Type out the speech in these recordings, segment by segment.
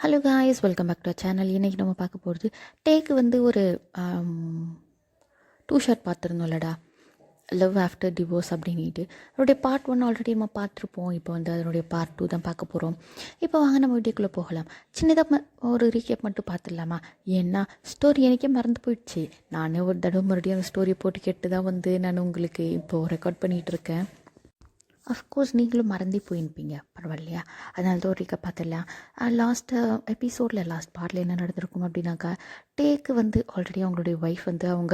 Hello guys, welcome back to channel. இன்றைக்கி நம்ம பார்க்க போகிறது டேக்கு வந்து ஒரு 2 ஷார்ட் பார்த்துருந்தோம்லடா, லவ் ஆஃப்டர் டிவோர்ஸ் அப்படின்ட்டு. அதனுடைய பார்ட் 1 ஆல்ரெடி நம்ம பார்த்துருப்போம். இப்போ வந்து அதனுடைய பார்ட் 2 தான் பார்க்க போகிறோம். இப்போ வாங்க நம்ம வீடியோக்குள்ளே போகலாம். சின்னதாக ஒரு ரீகேப் மட்டும் பார்த்துடலாமா? ஏன்னா ஸ்டோரி எனக்கே மறந்து போயிடுச்சு. நானே ஒரு தடவை மறுபடியும் அந்த ஸ்டோரியை போட்டு கேட்டு தான் வந்து நான் உங்களுக்கு இப்போது ரெக்கார்ட் பண்ணிகிட்டு இருக்கேன். அஃப்கோர்ஸ் நீங்களும் மறந்தே போயிருப்பீங்க, பரவாயில்லையா? அதனால தான் ஒரு ரீக்கப் பார்த்துடலாம். லாஸ்ட் எபிசோடில் லாஸ்ட் பார்ட்டில் என்ன நடந்திருக்கும் அப்படின்னாக்கா, டேக்கு வந்து ஆல்ரெடி அவங்களுடைய ஒய்ஃப் வந்து அவங்க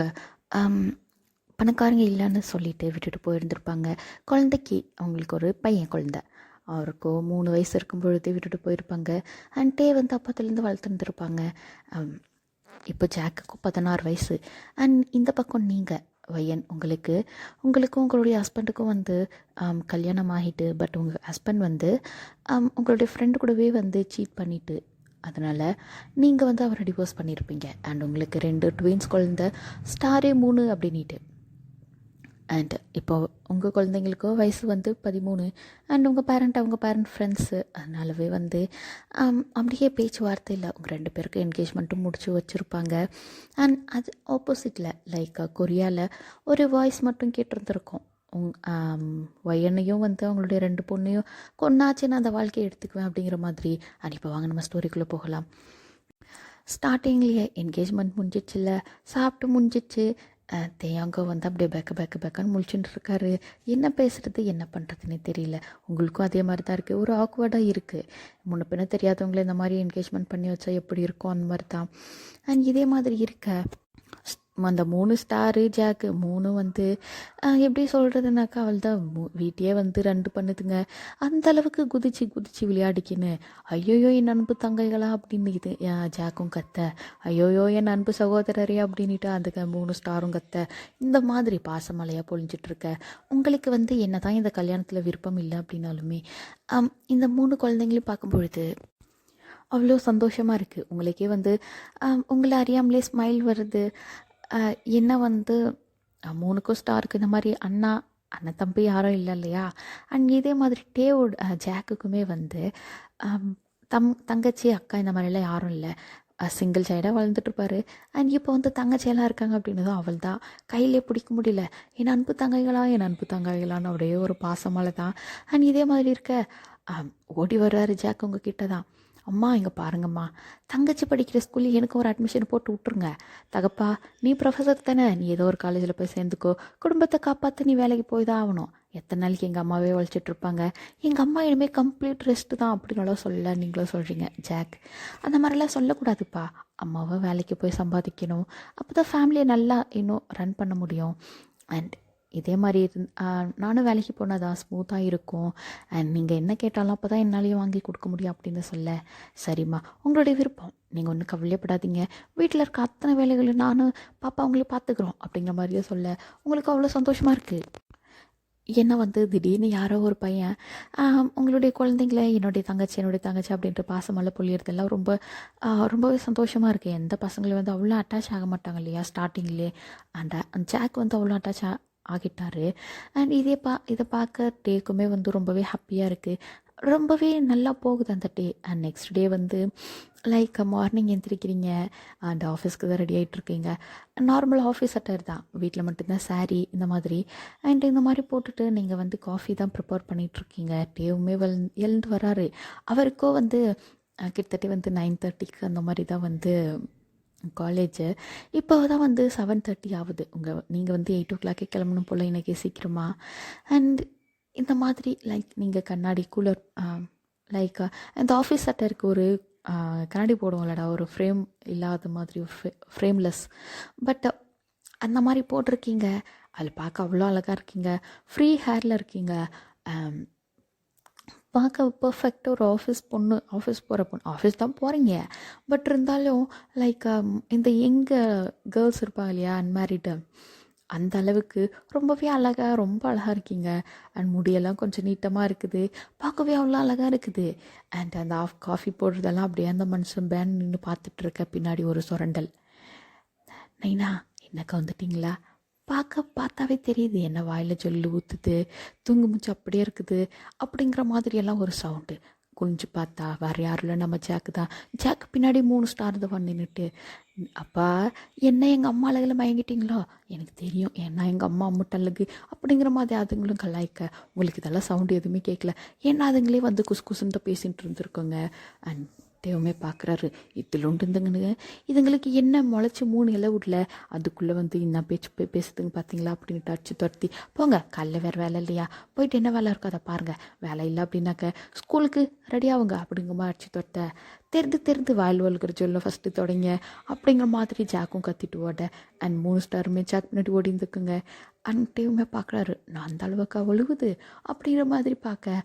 பணக்காரங்க இல்லைன்னு சொல்லிட்டு விட்டுட்டு போயிருந்திருப்பாங்க. குழந்தைக்கு அவங்களுக்கு ஒரு பையன் குழந்தை, அவருக்கோ 3 வயசு இருக்கும் பொழுதே விட்டுட்டு போயிருப்பாங்க. அண்ட் டே வந்து அப்பத்துலேருந்து வளர்த்துருந்துருப்பாங்க. இப்போ ஜாக்குக்கும் 16 வயசு. அண்ட் இந்த பக்கம் நீங்கள் வையன், உங்களுக்கும் உங்களுடைய ஹஸ்பண்டுக்கும் வந்து கல்யாணம் ஆகிட்டு, பட் உங்கள் ஹஸ்பண்ட் வந்து உங்களுடைய ஃப்ரெண்டு கூடவே வந்து சீட் பண்ணிவிட்டு, அதனால் நீங்கள் வந்து அவரை டிவோர்ஸ் பண்ணியிருப்பீங்க. அண்ட் உங்களுக்கு 2 ட்வின்ஸ் குழந்தை, ஸ்டாரே 3 அப்படின்ட்டு. அண்ட் இப்போ உங்கள் குழந்தைங்களுக்கோ வயசு வந்து 13. அண்ட் உங்கள் பேரண்ட் ஃப்ரெண்ட்ஸு, அதனாலவே வந்து அப்படியே பேச்சுவார்த்தை இல்லை. உங்கள் 2 பேருக்கு என்கேஜ்மெண்ட்டும் முடிச்சு வச்சுருப்பாங்க. அண்ட் அது ஆப்போசிட்டில் லைக் கொரியாவில் ஒரு வாய்ஸ் மட்டும் கேட்டிருந்துருக்கோம். வயனையும் வந்து அவங்களுடைய 2 பொண்ணையும் கொன்னாச்சு, நான் அந்த வாழ்க்கையை எடுத்துக்குவேன் அப்படிங்கிற மாதிரி. அண்ட் இப்போ வாங்க நம்ம ஸ்டோரிக்குள்ளே போகலாம். ஸ்டார்டிங்லேயே என்கேஜ்மெண்ட் முடிஞ்சிச்சுல்ல, சாப்பிட்டு முடிஞ்சிச்சு. தேயாங்கோ வந்து அப்படியே பேக்கன்னு முழிச்சுட்டு இருக்காரு. என்ன பேசுகிறது என்ன பண்ணுறதுன்னு தெரியல. உங்களுக்கும் அதே மாதிரி தான் இருக்குது, ஒரு ஆக்வர்டாக இருக்குது. முன்ன பின்ன தெரியாதவங்களே இந்த மாதிரி என்கேஜ்மெண்ட் பண்ணி வச்சா எப்படி இருக்கும், அந்த மாதிரி தான். அண்ட் இதே மாதிரி இருக்க அந்த 3 ஸ்டாரு ஜாக்கு 3 வந்து எப்படி சொல்கிறதுனாக்கா, அவள் தான் வீட்டையே வந்து 2 பண்ணுதுங்க. அந்த அளவுக்கு குதிச்சு விளையாடிக்கின்னு, ஐயோயோ என் அன்பு தங்கைகளா அப்படின்னு இது ஜாக்கும் கத்த, ஐயோயோ என் அன்பு சகோதரரே அப்படின்ட்டு அதுக்கு 3 ஸ்டாரும் கத்த. இந்த மாதிரி பாசமலையாக பொழிஞ்சிட்ருக்க உங்களுக்கு வந்து என்ன தான் இந்த கல்யாணத்தில் விருப்பம் இல்லை அப்படின்னாலுமே இந்த 3 குழந்தைங்களையும் பார்க்கும் பொழுது அவ்வளோ சந்தோஷமாக இருக்குது. உங்களுக்கே வந்து உங்களை அறியாமலே ஸ்மைல் வருது. என்ன வந்து 3க்கும் ஸ்டாருக்கு இந்த மாதிரி அண்ணன் தம்பி யாரும் இல்லை இல்லையா? அண்ட் இதே மாதிரி டேவோட ஜாக்குக்குமே வந்து தங்கச்சி அக்கா இந்த மாதிரிலாம் யாரும் இல்லை. சிங்கிள் சைடாக வளர்ந்துட்டுருப்பாரு. அண்ட் இப்போ வந்து தங்கச்சியெல்லாம் இருக்காங்க அப்படின்னு தான் அவள் தான் கையிலே பிடிக்க முடியல. என் அன்பு தங்கைகளான்னு அப்படியே ஒரு பாசமால தான். அண்ட் இதே மாதிரி இருக்க ஓடி வர்றாரு ஜாக் உங்கள் கிட்ட தான். அம்மா இங்கே பாருங்கம்மா, தங்கச்சி படிக்கிற ஸ்கூலில் எனக்கு ஒரு அட்மிஷன் போட்டு விட்ருங்க. தகப்பா, நீ ப்ரொஃபஸர் தானே, நீ ஏதோ ஒரு காலேஜில் போய் சேர்ந்துக்கோ, குடும்பத்தை காப்பாற்ற நீ வேலைக்கு போய் தான் ஆகணும். எத்தனை நாளைக்கு எங்கள் அம்மாவே உழைச்சிட்ருப்பாங்க, எங்கள் அம்மா இனிமேல் கம்ப்ளீட் ரெஸ்ட்டு தான் அப்படின்னாலும் சொல்ல நீங்களும் சொல்கிறீங்க ஜாக். அந்த மாதிரிலாம் சொல்லக்கூடாதுப்பா. அம்மாவை வேலைக்கு போய் சம்பாதிக்கணும், அப்போ தான் ஃபேமிலியை நல்லா இன்னும் ரன் பண்ண முடியும். அண்ட் இதே மாதிரி நானும் வேலைக்கு போனால் தான் ஸ்மூத்தாக இருக்கும். அண்ட் நீங்கள் என்ன கேட்டாலும் அப்போ தான் என்னாலேயும் வாங்கி கொடுக்க முடியும் அப்படின்னு சொல்ல, சரிம்மா உங்களுடைய விருப்பம், நீங்கள் ஒன்றும் கவலைப்படாதீங்க, வீட்டில் இருக்க அத்தனை வேலைகளையும் நானும் பாப்பா அவங்களே பார்த்துக்குறோம் அப்படிங்கிற மாதிரியே சொல்ல உங்களுக்கு அவ்வளோ சந்தோஷமாக இருக்குது. ஏன்னா வந்து திடீர்னு யாரோ ஒரு பையன் உங்களுடைய குழந்தைங்கள என்னுடைய தங்கச்சி அப்படின்ற பாசமெல்லாம் பொழியறதெல்லாம் ரொம்பவே சந்தோஷமாக இருக்குது. எந்த பசங்களும் வந்து அவ்வளோ அட்டாச் ஆக மாட்டாங்க இல்லையா ஸ்டார்டிங்லேயே. அண்ட் ஜாக் வந்து அவ்வளோ அட்டாச் ஆகிட்டாரு. அண்ட் இதை பார்க்க டேக்குமே வந்து ரொம்பவே ஹாப்பியாக இருக்குது. ரொம்பவே நல்லா போகுது அந்த டே. அண்ட் நெக்ஸ்ட் டே வந்து லைக் மார்னிங் எழுந்திரிக்கிறீங்க அண்ட் ஆஃபீஸ்க்கு தான் ரெடி ஆகிட்ருக்கீங்க. நார்மல் ஆஃபீஸ் அட்டர் தான், வீட்டில் மட்டும்தான் சாரீ இந்த மாதிரி. அண்ட் இந்த மாதிரி போட்டுட்டு நீங்கள் வந்து காஃபி தான் ப்ரிப்பேர் பண்ணிகிட்ருக்கீங்க. டேவுமே எழுந்து வராரு. அவருக்கோ வந்து கிட்டத்தட்ட வந்து 9:30க்கு அந்த மாதிரி தான் வந்து காலேஜு. இப்போ தான் வந்து 7:30 ஆகுது. நீங்கள் வந்து 8 o'clock கிளம்பணும் போல் இன்றைக்கி சீக்கிரமாக. அண்ட் இந்த மாதிரி லைக் நீங்கள் கண்ணாடி கூலர் லைக் இந்த ஆஃபீஸ் சட்டருக்கு ஒரு கண்ணாடி போடுவோம்லடா, ஒரு ஃப்ரேம் இல்லாத மாதிரி, ஒரு ஃப்ரேம்லெஸ், பட் அந்த மாதிரி போட்டிருக்கீங்க. அதில் பார்க்க அவ்வளோ அழகாக இருக்கீங்க. ஃப்ரீ ஹேரில் இருக்கீங்க. பார்க்க பர்ஃபெக்டாக ஒரு ஆஃபீஸ் போகிற பொண்ணு. ஆஃபீஸ் தான் போகிறீங்க, பட் இருந்தாலும் லைக் இந்த கேர்ள்ஸ் இருப்பாங்க இல்லையா, அன்மேரிடு, அந்த அளவுக்கு ரொம்ப அழகாக இருக்கீங்க. அண்ட் முடியெல்லாம் கொஞ்சம் நீட்டமாக இருக்குது, பார்க்கவே அவ்வளோ அழகாக இருக்குது. அண்ட் அந்த காஃபி போடுறதெல்லாம் அப்படியே அந்த மனுஷன் பேன் நின்று பார்த்துட்ருக்க. பின்னாடி ஒரு சுரண்டல். நைனா என்னக்கா வந்துட்டிங்களா? பார்த்தாவே தெரியுது, என்ன வாயில் ஜொல்லு ஊற்றுது, தூங்கு மூச்சு அப்படியே இருக்குது அப்படிங்கிற மாதிரியெல்லாம் ஒரு சவுண்டு. குனிஞ்சு பார்த்தா வேறு யாரும் இல்லை, நம்ம ஜாக்கு தான். ஜாக்கு பின்னாடி 3 ஸ்டார் தான் நின்றுட்டு, அப்பா என்ன எங்கள் அம்மா அழகில் மயங்கிட்டீங்களோ, எனக்கு தெரியும் ஏன்னா எங்கள் அம்மா அம்முட்டல்லகு அப்படிங்கிற மாதிரி அதுங்களும் கலாய்க்க, உங்களுக்கு இதெல்லாம் சவுண்டு எதுவுமே கேட்கல, ஏன்னா அதுங்களே வந்து குசு குசுன்ட்டு பேசிகிட்டு இருந்துருக்கோங்க. அண்ட் தேவமே பார்க்குறாரு, இதில் உண்டுந்துங்கன்னு இதுங்களுக்கு என்ன முளைச்சி 3 இலை விடல, அதுக்குள்ளே வந்து இன்னும் பேச்சு பேசுதுங்க பார்த்தீங்களா அப்படின்ட்டு அடிச்சு துரத்தி, போங்க காலைல வேறு வேலை இல்லையா, போயிட்டு என்ன வேலை இருக்கோ அதை பாருங்கள், வேலை இல்லை அப்படின்னாக்க ஸ்கூலுக்கு ரெடி ஆகுங்க அப்படிங்கம்மா அடிச்சு துரத்த, தெரிந்து வாயில் வலுக்கிற சொல்ல ஃபஸ்ட்டு தொடங்க அப்படிங்கிற மாதிரி ஜாக்கும் கத்திட்டு ஓட. அண்ட் 3 ஸ்டாருமே ஜாக் முன்னாடி ஓடி இருந்துக்குங்க. அண்ட் தேவமே பார்க்குறாரு, நான் அந்த அளவுக்கு ஒழுகுது அப்படிங்கிற மாதிரி பார்க்க,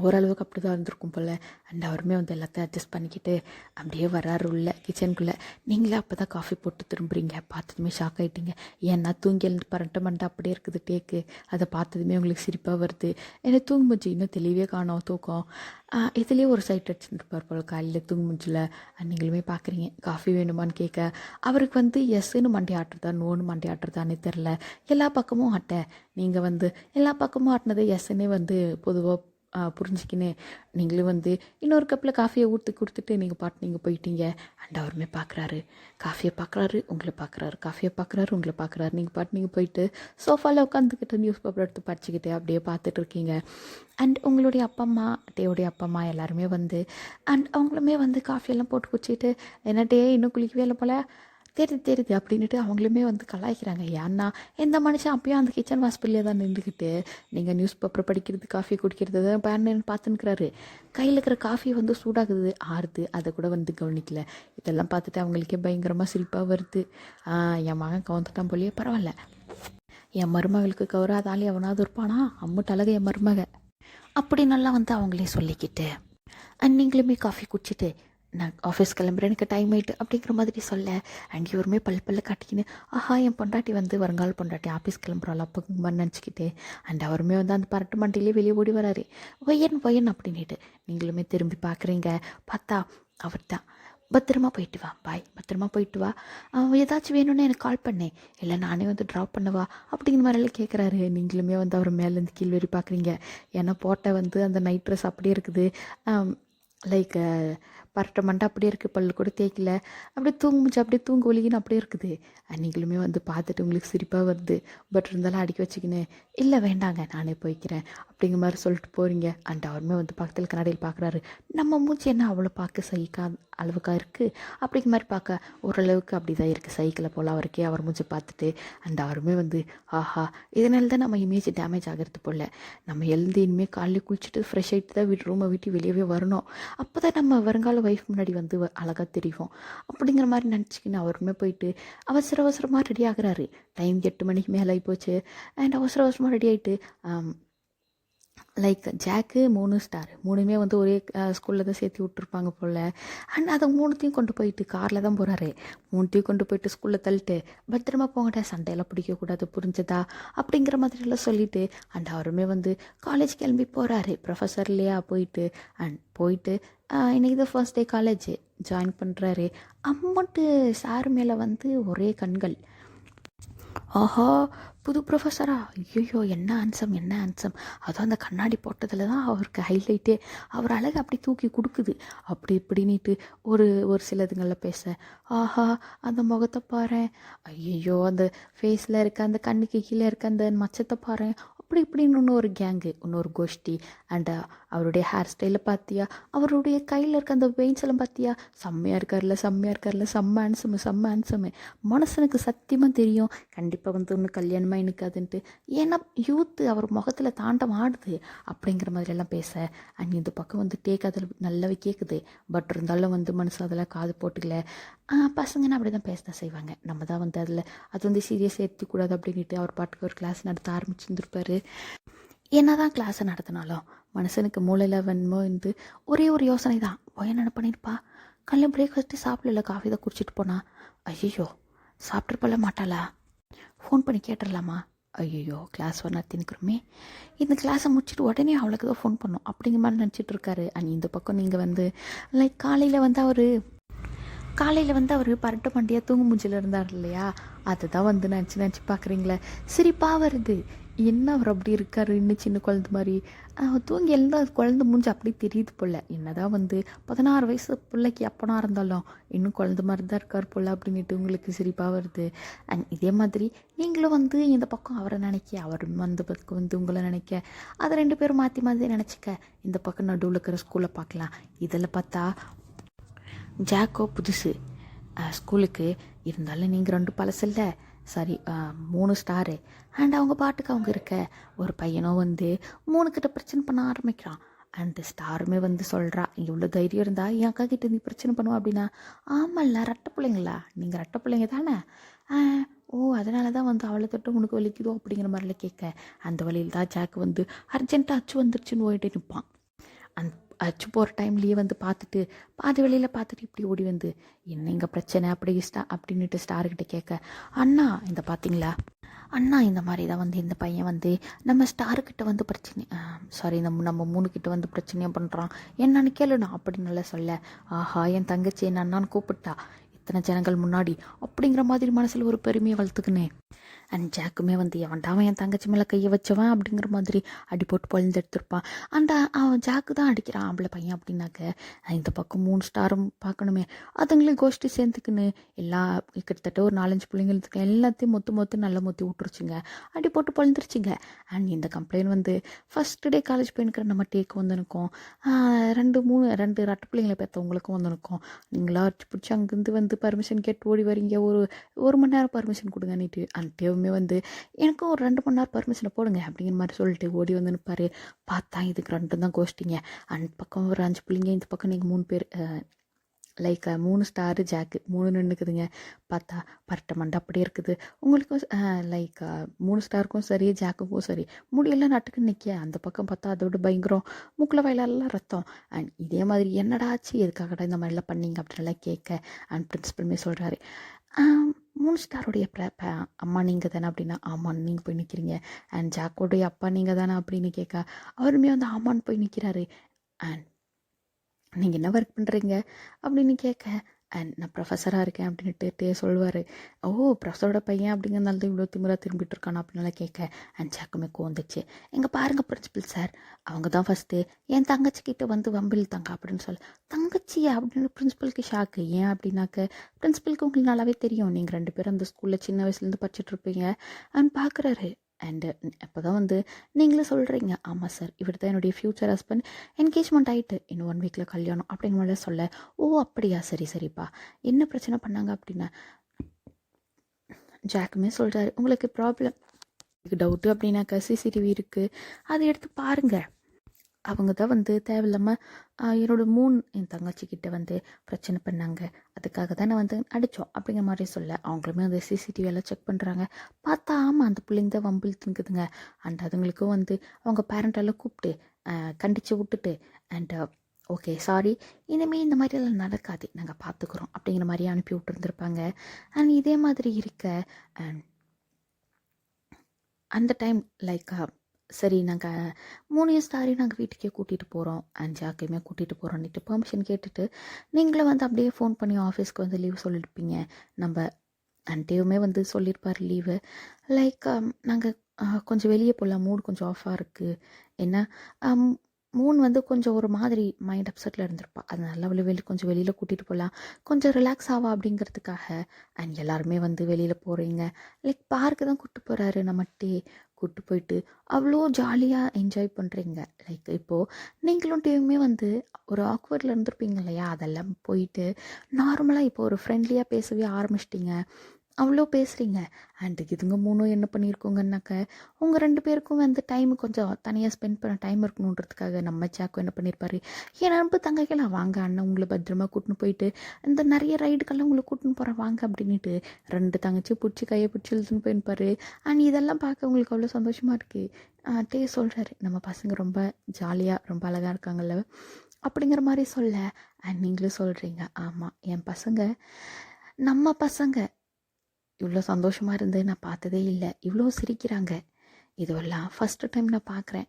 ஓரளவுக்கு அப்படி தான் இருந்திருக்கும் போல். அண்ட் அவருமே வந்து எல்லாத்தையும் அட்ஜஸ்ட் பண்ணிக்கிட்டு அப்படியே வராரு உள்ள கிச்சனுக்குள்ளே. நீங்களே அப்போ தான் காஃபி போட்டு திரும்புறீங்க, பார்த்ததுமே ஷாக் ஆகிட்டீங்க, ஏன்னா தூங்கி எழுந்து பரட்ட மண்டை அப்படியே இருக்குது டேக்கு, அதை பார்த்ததுமே உங்களுக்கு சிரிப்பாக வருது. ஏன்னா தூங்குமுச்சு இன்னும் தெளிவே காணோம் தூக்கம். இதுலேயே ஒரு சைட் அடிச்சுருப்பார் போல் காலையில் தூங்குமுச்சில். நீங்களுமே பார்க்குறீங்க காஃபி வேணுமான்னு கேட்க, அவருக்கு வந்து எஸ்ன்னு மண்டி ஆட்டுறதா நோன்னு மண்டி ஆட்டுறதானே தெரில. எல்லா பக்கமும் ஆட்ட, நீங்கள் வந்து எல்லா பக்கமும் ஆட்டினது எஸ்ன்னே வந்து பொதுவாக புரிஞ்சுக்கின்னு நீங்களும் வந்து இன்னொரு கப்பில் காஃபியை ஊற்றி கொடுத்துட்டு நீங்கள் பாட்டு நீங்கள் போயிட்டீங்க. அண்ட் அவருமே பார்க்குறாரு, காஃபியை பார்க்குறாரு, உங்களை பார்க்குறாரு, காஃபியை பார்க்குறாரு, உங்களை பார்க்குறாரு, நீங்கள் பாட்டு நீங்கள் போயிட்டு சோஃபாவில் உட்காந்துக்கிட்டு நியூஸ் பேப்பர் எடுத்து படிச்சுக்கிட்டு அப்படியே பார்த்துட்டு இருக்கீங்க. அண்ட் உங்களுடைய அப்பா அம்மா, டேவுடைய அப்பா அம்மா எல்லாருமே வந்து அண்ட் அவங்களுமே வந்து காஃபியெல்லாம் போட்டு குடிச்சிட்டு, என்ன டே இன்னும் குளிக்கவே இல்லை போல், தெரியுது அப்படின்ட்டு அவங்களுமே வந்து கலாய்க்கிறாங்க. ஏன்னா இந்த மனுஷன் அப்பயும் அந்த கிச்சன் வாசல்லே தான் நின்றுக்கிட்டு நீங்கள் நியூஸ் பேப்பர் படிக்கிறது காஃபி குடிக்கிறது தான் பேன்னு பார்த்துன்னுக்கிறாரு. கையில் இருக்கிற காஃபி வந்து சூடாகுது, ஆறுது, அதை கூட வந்து கவனிக்கல. இதெல்லாம் பார்த்துட்டு அவங்களுக்கே பயங்கரமாக சிரிப்பாக வருது. என் மகன் கவுந்துட்டான் போலியே, பரவாயில்ல, என் மருமகளுக்கு கௌராதாலி அவனாவது இருப்பானா, அம்முட்டழக என் மருமக அப்படி நல்லா வந்து அவங்களே சொல்லிக்கிட்டு, அண்ட் நீங்களுமே காஃபி குடிச்சிட்டு நான் ஆஃபீஸ் கிளம்புறேன், எனக்கு டைம் ஆகிட்டு அப்படிங்கிற மாதிரி சொல்ல. அண்ட் இவருமே பல்ல காட்டிக்கின்னு, ஆஹா என் பொண்டாட்டி வந்து வருங்கால பொண்டாட்டி ஆஃபீஸ் கிளம்புறாள் அப்போ நினச்சிக்கிட்டு. அண்ட் அவருமே வந்து அந்த பரட்டு மண்டிலே வெளியே ஓடி வராரு, ஒயன் அப்படின்ட்டு. நீங்களுமே திரும்பி பார்க்குறீங்க, பார்த்தா அவர் தான். பத்திரமா போயிட்டு வா, பாய், பத்திரமா போயிட்டு வா, ஏதாச்சும் வேணும்னு எனக்கு கால் பண்ணேன், இல்லை நானே வந்து ட்ராப் பண்ணவா அப்படிங்கிற மாதிரிலாம் கேட்குறாரு. நீங்களுமே வந்து அவர் மேலேருந்து கீழ் வரி பார்க்குறீங்க. ஏன்னா போட்ட வந்து அந்த நைட் ட்ரெஸ் அப்படியே இருக்குது, லைக் பரட்ட மண்டை அப்படியே இருக்குது, பல்லு கூட தேய்க்கல, அப்படியே தூங்குச்சு, அப்படியே தூங்க ஒலிக்கின்னு அப்படியே இருக்குது. நீங்களுமே வந்து பார்த்துட்டு உங்களுக்கு சிரிப்பாக வருது. பட் இருந்தாலும் அடிக்க வச்சுக்கின்னு, இல்லை வேண்டாங்க நானே போய்க்கிறேன் அப்படிங்கிற மாதிரி சொல்லிட்டு போகிறீங்க. அண்ட் அவருமே வந்து பக்கத்தில் கண்ணாடியில் பார்க்குறாரு, நம்ம மூச்சு என்ன அவ்வளோ பார்க்க சகிக்கா அளவுக்காக இருக்குது அப்படிங்கிற மாதிரி பார்க்க ஓரளவுக்கு அப்படி தான் இருக்குது, சைக்கிளை போல் அவருக்கே அவர் மூச்சு பார்த்துட்டு. அண்ட் அவருமே வந்து ஆஹா இதனால தான் நம்ம இமேஜ் டேமேஜ் ஆகிறது போல், நம்ம எழுந்து இனிமேல் காலையில் குளிச்சுட்டு ஃப்ரெஷ் ஆகிட்டு தான் ரூமை விட்டு வெளியவே வரணும், அப்போ தான் நம்ம வருங்கால ஒய்ஃப் முன்னாடி வந்து அழகாக தெரியும் அப்படிங்கிற மாதிரி நினச்சிக்கின்னு அவருமே போயிட்டு அவசரமாக ரெடி ஆகுறாரு. டைம் 8 மணிக்கு மேலே ஆகி போச்சு. அண்ட் அவசரமாக ரெடி ஆகிட்டு லைக் ஜாக்கு 3 ஸ்டார் 3மே வந்து ஒரே ஸ்கூலில் தான் சேர்த்து விட்டுருப்பாங்க போல். அண்ட் அதை 3த்தையும் கொண்டு போயிட்டு காரில் தான் போகிறாரு. 3த்தையும் கொண்டு போயிட்டு ஸ்கூலில் தள்ளிட்டு, பத்திரமா போங்கடா, சண்டையெல்லாம் பிடிக்கக்கூடாது புரிஞ்சதா அப்படிங்கிற மாதிரிலாம் சொல்லிவிட்டு. அண்ட் அவருமே வந்து காலேஜ் கிளம்பி போகிறாரு. ப்ரொஃபஸர் இல்லையா போயிட்டு இன்றைக்கி தான் ஃபர்ஸ்ட் டே காலேஜ் ஜாயின் பண்ணுறாரு. அம்மட்டு சார் மேலே வந்து ஒரே கண்கள், ஆஹா புது ப்ரொஃபஸரா, ஐயோ என்ன ஆன்சம் அதுவும் அந்த கண்ணாடி போட்டதில் தான் அவருக்கு ஹைலைட்டே. அவர் அழகு அப்படி தூக்கி கொடுக்குது. அப்படி இப்படின்னுட்டு ஒரு சிலதுங்களில் பேச, ஆஹா அந்த முகத்தை பாரு, ஐயோ அந்த ஃபேஸில் இருக்க அந்த கண்ணுக்கு கீழே இருக்க அந்த மச்சத்தை பாரு, அப்படி இப்படின்னு இன்னொரு கேங்கு, இன்னொரு கோஷ்டி. அண்ட் அவருடைய ஹேர் ஸ்டைலை பார்த்தியா, அவருடைய கையில் இருக்க அந்த வெயின்ஸ் எல்லாம் பார்த்தியா, செம்மையாக இருக்கார்ல செம்ம ஹேண்ட்ஸமு. மனுஷனுக்கு சத்தியமாக தெரியும் கண்டிப்பாக வந்து ஒன்று கல்யாணமாக எனக்காதுன்ட்டு. ஏன்னா யூத்து அவர் முகத்தில் தாண்டம் ஆடுது அப்படிங்கிற மாதிரியெல்லாம் பேச. அண்ட் இந்த பக்கம் வந்து டேக் அதில் நல்லாவே கேட்குது. பட் இருந்தாலும் வந்து மனுஷன் அதெல்லாம் காது போட்டுக்கல. பசங்கன்னா அப்படி தான் பேச தான் செய்வாங்க. நம்ம தான் வந்து அது வந்து சீரியஸாக எடுத்துக்கூடாது அப்படின்ட்டு அவர் பாட்டுக்கு ஒரு கிளாஸ் நடத்த ஆரம்பிச்சுருந்துருப்பாரு. என்ன தான் கிளாஸை நடத்தினாலும் மனுஷனுக்கு மூளையில் வேணுமோ வந்து ஒரே ஒரு யோசனை தான், என்ன பண்ணியிருப்பா, காலையில் பிரேக்ஃபாஸ்ட்டு சாப்பிடல, காஃபி தான் குடிச்சிட்டு போனா, ஐயோ சாப்பிட்ருப்பல மாட்டாளா, ஃபோன் பண்ணி கேட்டுடலாமா, ஐயோ கிளாஸ் வர நடத்தினுக்குறோமே, இந்த கிளாஸை முடிச்சுட்டு உடனே அவளுக்கு தான் ஃபோன் பண்ணோம் அப்படிங்கிற மாதிரி நினச்சிட்டு இருக்காரு. அண்ட் இந்த பக்கம் நீங்கள் வந்து லைக் காலையில் வந்து அவர் பரட்ட மண்டியாக தூங்கு மூஞ்சில் இருந்தார் இல்லையா, அதை தான் வந்து நினச்சி பார்க்குறீங்களே, சிரிப்பாக வருது. என்ன அவர் அப்படி இருக்காரு இன்னும் சின்ன குழந்த மாதிரி தூங்கி எல்லாம் குழந்த மூஞ்சி அப்படி தெரியுது போல். என்னதான் 16 வயசு பிள்ளைக்கு அப்பனா இருந்தாலும் இன்னும் குழந்த மாதிரி தான் இருக்கார் போல் அப்படின்ட்டு உங்களுக்கு சிரிப்பாக வருது. அண்ட் இதே மாதிரி நீங்களும் இந்த பக்கம் அவரை நினைக்க, அவர் பக்கம் உங்களை நினைக்க, அதை 2 பேரும் மாற்றி மாற்றி நினச்சிக்க. இந்த பக்கம் நடுவில் இருக்கிற ஸ்கூலை பார்க்கலாம். இதில் பார்த்தா ஜாக்கோ புதுசு ஸ்கூலுக்கு, இருந்தாலும் நீங்கள் 2 பழசு இல்லை, சாரி 3 ஸ்டாரு. அண்ட் அவங்க பாட்டுக்கு அவங்க இருக்க. ஒரு பையனும் 3 கிட்ட பிரச்சனை பண்ண ஆரம்பிக்கிறான். அண்ட் ஸ்டாருமே சொல்கிறா, இவ்வளோ தைரியம் இருந்தா என் அக்கா கிட்ட நீ பிரச்சனை பண்ணுவோம் அப்படின்னா, ஆமல்ல ரெட்டை பிள்ளைங்களா, நீங்கள் ரெட்டை பிள்ளைங்க தானே, ஓ அதனால தான் அவளை தொட்டு உனக்கு வலிக்குதோ அப்படிங்கிற மாதிரிலாம் கேட்க. அந்த வழியில் தான் ஜாக்கு அர்ஜென்ட்டாக அச்சு வந்துருச்சுன்னு ஓடிட்டு நிற்பான். அந்த அச்சு போகிற டைம்லேயே பார்த்துட்டு பாதி வெளியில் பார்த்துட்டு இப்படி ஓடி என்ன இங்கே பிரச்சனை அப்படி அப்படின்ட்டு ஸ்டார்கிட்ட கேட்க, அண்ணா இந்த பார்த்தீங்களா அண்ணா, இந்த மாதிரி தான் இந்த பையன் நம்ம ஸ்டார்கிட்ட பிரச்சனை, சாரி நம்ம 3 கிட்ட பிரச்சனையாக பண்ணுறான், என்னன்னு கேளுண்ணா அப்படின்னு நல்லா சொல்ல. ஆஹா என் தங்கச்சி என்ன அண்ணான்னு கூப்பிட்டா இத்தனை ஜனங்கள் முன்னாடி அப்படிங்கிற மாதிரி மனசில் ஒரு பெருமையை வளர்த்துக்கினேன். அண்ட் ஜாக்குமே எவன்டாவன் என் தங்கச்சி மேலே கையை வச்சவன் அப்படிங்கிற மாதிரி அடி போட்டு பொழிந்து எடுத்துருப்பான். அந்த அவன் ஜாக்கு தான் அடிக்கிறான் ஆம்பளை பையன் அப்படின்னாக்க, இந்த பக்கம் 3 ஸ்டாரும் பார்க்கணுமே, அதுங்களையும் கோஷ்டி சேர்ந்துக்குன்னு எல்லா கிட்டத்தட்ட ஒரு 4-5 பிள்ளைங்களுக்கு எல்லாத்தையும் மொத்து நல்லா மொத்தி விட்டுருச்சுங்க, அடி போட்டு பொழிந்துருச்சுங்க. அண்ட் இந்த கம்ப்ளைண்ட் ஃபஸ்ட்டு டே காலேஜ் போயிருக்கிற நம்ம டேக்கு நிற்கும், 2 ரெட்டை பிள்ளைங்களை பெற்றவங்களுக்கும் நிற்கும். நீங்களா அடிச்சு பிடிச்சி அங்கேருந்து பர்மிஷன் கேட்டு ஓடி வரீங்க, ஒரு மணி நேரம் பர்மிஷன் கொடுங்க நீட்டு. அந்த டேவுமே எனக்கும் ஒரு 2 மணி நேரம் பர்மிஷனை போடுங்க அப்படிங்கிற மாதிரி சொல்லிட்டு ஓடி நிற்பாரு. பார்த்தா இதுக்கு 2 தான் கோஷ்டிங்க. அந்த பக்கம் ஒரு 5 பிள்ளைங்க, இந்த பக்கம் நீங்கள் 3 பேர், லைக் 3 ஸ்டாரு ஜாக்கு 3 நின்றுக்குதுங்க. பார்த்தா பரட்டை மண்டை அப்படியே இருக்குது. உங்களுக்கும் லைக் 3 ஸ்டாருக்கும் சரி ஜாக்குக்கும் சரி முடியெல்லாம் நட்டுக்கு நிற்க. அந்த பக்கம் பார்த்தா அதோட பயங்கரம், மூக்கில் வயலெல்லாம் ரத்தம். அண்ட் இதே மாதிரி என்னடா ஆச்சு, எதுக்காகடா இந்த மாதிரிலாம் பண்ணீங்க அப்படின்லாம் கேட்க. அண்ட் பிரின்சிபலுமே சொல்கிறாரு, 3 ஸ்டாருடைய அம்மா நீங்கள் தானே அப்படின்னா, ஆமான்னு நீங்கள் போய் நிற்கிறீங்க. அண்ட் ஜாக்கோடைய அப்பா நீங்கள் தானே அப்படின்னு கேட்க, அவருமே ஆமான்னு போய் நிற்கிறாரு. அண்ட் நீங்கள் என்ன ஒர்க் பண்ணுறீங்க அப்படின்னு கேட்க, அண்ட் நான் ப்ரொஃபஸராக இருக்கேன் அப்படின்ட்டு சொல்லுவார். ஓ ப்ரொஃபஸரோட பையன் அப்படிங்கிறதுனால தான் இவ்வளோ திமிராக திரும்பிட்டு இருக்கானா அப்படின்லாம் கேட்க. அண்ட் ஜாக்குமே கோந்துச்சு. எங்கே பாருங்கள் பிரின்சிபல் சார், அவங்க தான் ஃபஸ்ட்டு என் தங்கச்சிக்கிட்ட வம்பில் தங்க அப்படின்னு சொல்ல. தங்கச்சியா அப்படின்னு பிரின்சிபலுக்கு ஷாக்கு. ஏன் அப்படின்னாக்க, பிரின்சிபலுக்கு உங்களுக்கு நல்லாவே தெரியும், நீங்கள் 2 பேரும் அந்த ஸ்கூலில் சின்ன வயசுலேருந்து படிச்சுட்ருப்பீங்க. அண்ட் பார்க்குறாரு. அண்டு அப்போ தான் நீங்களே சொல்கிறீங்க, ஆமாம் சார் இவர் தான் என்னுடைய ஃப்யூச்சர் ஹஸ்பண்ட், என்கேஜ்மெண்ட் ஆகிட்டு இன்னும் 1 வீக்கில் கல்யாணம் அப்படிங்கிற மாதிரி சொல்ல. ஓ அப்படியா, சரிப்பா என்ன பிரச்சனை பண்ணாங்க அப்படின்னா, ஜாக்குமே சொல்கிறாரு, உங்களுக்கு ப்ராப்ளம் டவுட்டு அப்படின்னாக்கா சிசிடிவி இருக்குது, அதை எடுத்து பாருங்கள். அவங்க தான் தேவையில்லாமல் என்னோட 3 என் தங்கச்சிக்கிட்ட பிரச்சனை பண்ணாங்க, அதுக்காக தான் நான் அடித்தோம் அப்படிங்கிற மாதிரி சொல்ல. அவங்களுமே சிசிடிவியெல்லாம் செக் பண்ணுறாங்க. பார்த்தா ஆமாம் அந்த பிள்ளைங்க தான் வம்பில் திங்குதுங்க. அண்ட் அதுங்களுக்கும் அவங்க பேரண்டெல்லாம் கூப்பிட்டு கண்டித்து விட்டுட்டு, அண்ட் ஓகே சாரி இனிமேல் இந்த மாதிரியெல்லாம் நடக்காது, நாங்கள் பார்த்துக்குறோம் அப்படிங்கிற மாதிரி அனுப்பி விட்டுருந்துருப்பாங்க. அண்ட் இதே மாதிரி இருக்க அந்த டைம் லைக் சரி நாங்கள் 3 ஸ்டாரையும் நாங்கள் வீட்டுக்கே கூட்டிகிட்டு போகிறோம், அண்ட் ஜாக்கையுமே கூட்டிகிட்டு போகிறோன்னுட்டு பெர்மிஷன் கேட்டுட்டு, நீங்களும் அப்படியே ஃபோன் பண்ணி ஆஃபீஸ்க்கு லீவ் சொல்லியிருப்பீங்க. நம்ம அன்டேவுமே சொல்லியிருப்பார் லீவு, லைக் நாங்கள் கொஞ்சம் வெளியே போகலாம், மூடு கொஞ்சம் ஆஃபாக இருக்குது, என்ன 3 கொஞ்சம் ஒரு மாதிரி மைண்ட் அப்செட்டில் இருந்திருப்பா, அதனால கொஞ்சம் வெளியில் கூட்டிகிட்டு போகலாம், கொஞ்சம் ரிலாக்ஸ் ஆவா அப்படிங்கிறதுக்காக. அண்ட் எல்லாருமே வெளியில் போகிறீங்க, லைக் பார்க்கு தான் கூப்பிட்டு போகிறாரு. நம்ம கூப்பிட்டு போயிட்டு அவ்வளோ ஜாலியாக என்ஜாய் பண்ணுறீங்க. லைக் இப்போது நீங்களும் டீமுமே ஒரு ஆக்வர்டில் இருந்திருப்பீங்க இல்லையா, அதெல்லாம் போயிட்டு நார்மலாக இப்போ ஒரு ஃப்ரெண்ட்லியாக பேசவே ஆரம்பிச்சிட்டிங்க, அவ்வளோ பேசுகிறீங்க. அண்ட் இதுங்க 3 என்ன பண்ணியிருக்கோங்கன்னாக்க, உங்கள் 2 பேருக்கும் டைமு கொஞ்சம் தனியாக ஸ்பெண்ட் பண்ண டைம் இருக்கணுன்றதுக்காக நம்ம ஜாக்கும் என்ன பண்ணியிருப்பாரு, என் நண்பு தங்கைக்கெல்லாம் வாங்க அண்ணன் உங்களை பத்திரமா கூட்டின்னு போயிட்டு இந்த நிறைய ரைடுக்கெல்லாம் உங்களை கூட்டின்னு போகிறேன் வாங்க அப்படின்ட்டு 2 தங்கச்சி பிடிச்சி கையை பிடிச்சி இழுத்துன்னு போயிருப்பாரு. அண்ட் இதெல்லாம் பார்க்க உங்களுக்கு அவ்வளோ சந்தோஷமாக இருக்குது. சொல்கிறாரு, நம்ம பசங்க ரொம்ப ஜாலியாக ரொம்ப அழகாக இருக்காங்கல்ல அப்படிங்கிற மாதிரி சொல்ல. அண்ட் நீங்களும் சொல்கிறீங்க, ஆமாம் என் பசங்க நம்ம பசங்க இவ்வளோ சந்தோஷமாக இருந்து நான் பார்த்ததே இல்லை, இவ்வளோ சிரிக்கிறாங்க, இதுவெல்லாம் ஃபஸ்ட்டு டைம் நான் பார்க்குறேன்.